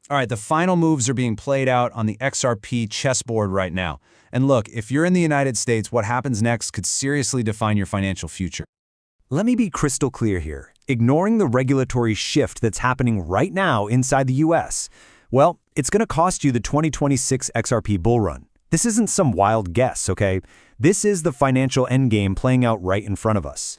All right, the final moves are being played out on the XRP chessboard right now. And look, if you're in the United States, what happens next could seriously define your financial future. Let me be crystal clear here. Ignoring the regulatory shift that's happening right now inside the US, well, it's going to cost you the 2026 XRP bull run. This isn't some wild guess, okay? This is the financial endgame playing out right in front of us.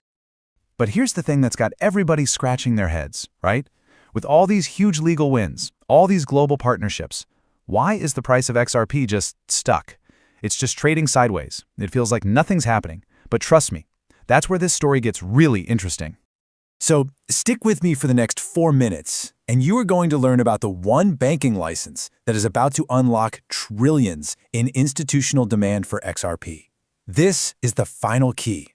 But here's the thing that's got everybody scratching their heads, right? With all these huge legal wins, all these global partnerships, why is the price of XRP just stuck? It's just trading sideways. It feels like nothing's happening. But trust me, that's where this story gets really interesting. So stick with me for the next 4 minutes, and you are going to learn about the one banking license that is about to unlock trillions in institutional demand for XRP. This is the final key.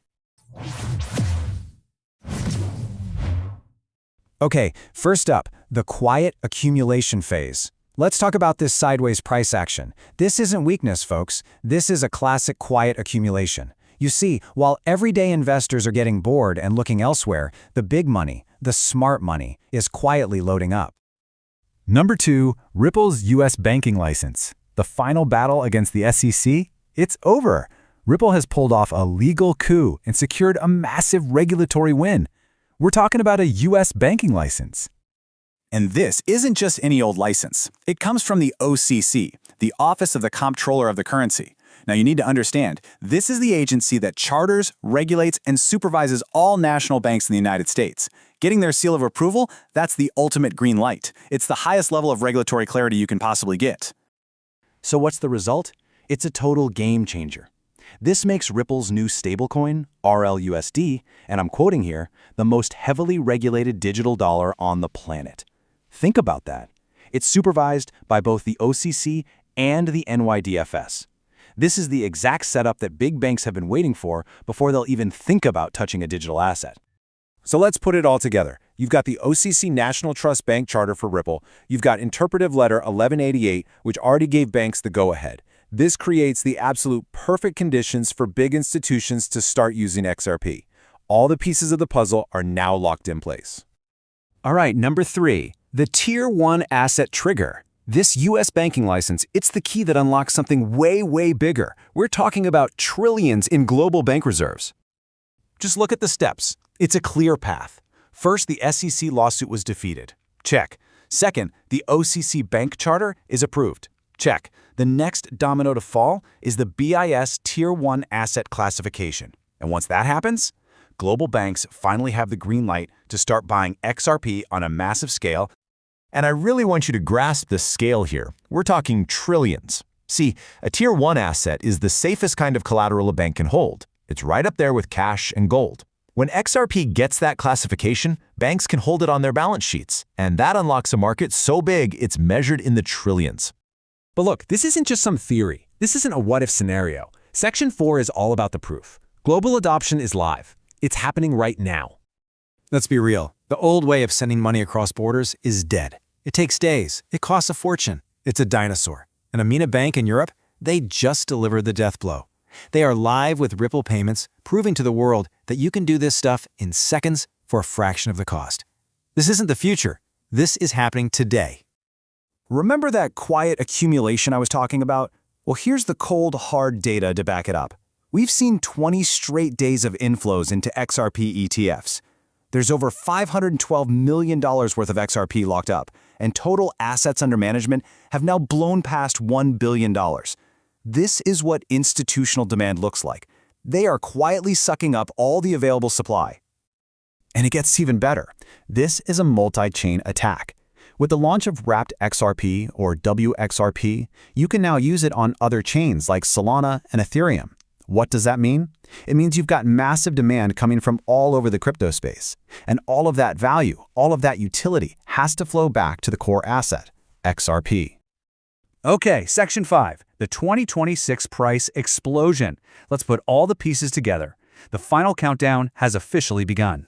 Okay, first up, the quiet accumulation phase. Let's talk about this sideways price action. This isn't weakness, folks. This is a classic quiet accumulation. You see, while everyday investors are getting bored and looking elsewhere, the big money, the smart money, is quietly loading up. Number 2, Ripple's U.S. banking license. The final battle against the SEC? It's over. Ripple has pulled off a legal coup and secured a massive regulatory win. We're talking about a U.S. banking license. And this isn't just any old license. It comes from the OCC, the Office of the Comptroller of the Currency. Now you need to understand, this is the agency that charters, regulates, and supervises all national banks in the United States. Getting their seal of approval, that's the ultimate green light. It's the highest level of regulatory clarity you can possibly get. So what's the result? It's a total game changer. This makes Ripple's new stablecoin, RLUSD, and I'm quoting here, the most heavily regulated digital dollar on the planet. Think about that. It's supervised by both the OCC and the NYDFS. This is the exact setup that big banks have been waiting for before they'll even think about touching a digital asset. So let's put it all together. You've got the OCC National Trust Bank Charter for Ripple. You've got Interpretive Letter 1188, which already gave banks the go-ahead. This creates the absolute perfect conditions for big institutions to start using XRP. All the pieces of the puzzle are now locked in place. All right, number 3, the Tier 1 asset trigger. This U.S. banking license, it's the key that unlocks something way, way bigger. We're talking about trillions in global bank reserves. Just look at the steps. It's a clear path. First, the SEC lawsuit was defeated. Check. Second, the OCC bank charter is approved. Check. The next domino to fall is the BIS Tier 1 asset classification. And once that happens, global banks finally have the green light to start buying XRP on a massive scale. And I really want you to grasp the scale here. We're talking trillions. See, a Tier 1 asset is the safest kind of collateral a bank can hold. It's right up there with cash and gold. When XRP gets that classification, banks can hold it on their balance sheets, and that unlocks a market so big it's measured in the trillions. But look, this isn't just some theory. This isn't a what-if scenario. Section 4 is all about the proof. Global adoption is live. It's happening right now. Let's be real. The old way of sending money across borders is dead. It takes days. It costs a fortune. It's a dinosaur. And Amina Bank in Europe, they just delivered the death blow. They are live with Ripple payments, proving to the world that you can do this stuff in seconds for a fraction of the cost. This isn't the future. This is happening today. Remember that quiet accumulation I was talking about? Well, here's the cold, hard data to back it up. We've seen 20 straight days of inflows into XRP ETFs. There's over $512 million worth of XRP locked up, and total assets under management have now blown past $1 billion. This is what institutional demand looks like. They are quietly sucking up all the available supply. And it gets even better. This is a multi-chain attack. With the launch of Wrapped XRP, or WXRP, you can now use it on other chains like Solana and Ethereum. What does that mean? It means you've got massive demand coming from all over the crypto space. And all of that value, all of that utility has to flow back to the core asset, XRP. Okay, Section 5, the 2026 price explosion. Let's put all the pieces together. The final countdown has officially begun.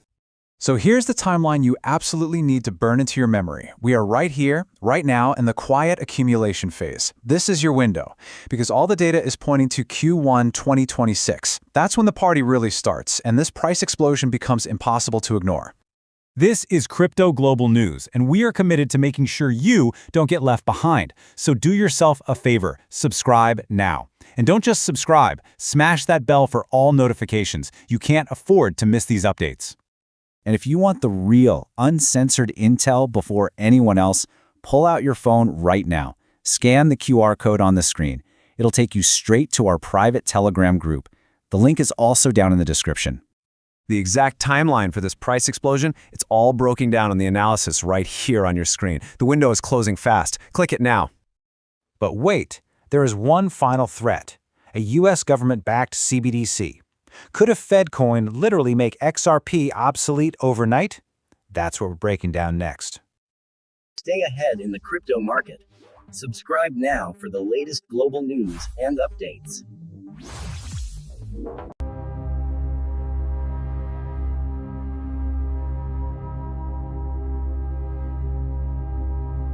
So here's the timeline you absolutely need to burn into your memory. We are right here, right now, in the quiet accumulation phase. This is your window, because all the data is pointing to Q1 2026. That's when the party really starts, and this price explosion becomes impossible to ignore. This is Crypto Global News, and we are committed to making sure you don't get left behind. So do yourself a favor, subscribe now. And don't just subscribe, smash that bell for all notifications. You can't afford to miss these updates. And if you want the real, uncensored intel before anyone else, pull out your phone right now. Scan the QR code on the screen. It'll take you straight to our private Telegram group. The link is also down in the description. The exact timeline for this price explosion, it's all broken down in the analysis right here on your screen. The window is closing fast. Click it now. But wait, there is one final threat: a U.S. government-backed CBDC. Could a Fed coin literally make XRP obsolete overnight? That's what we're breaking down next. Stay ahead in the crypto market. Subscribe now for the latest global news and updates.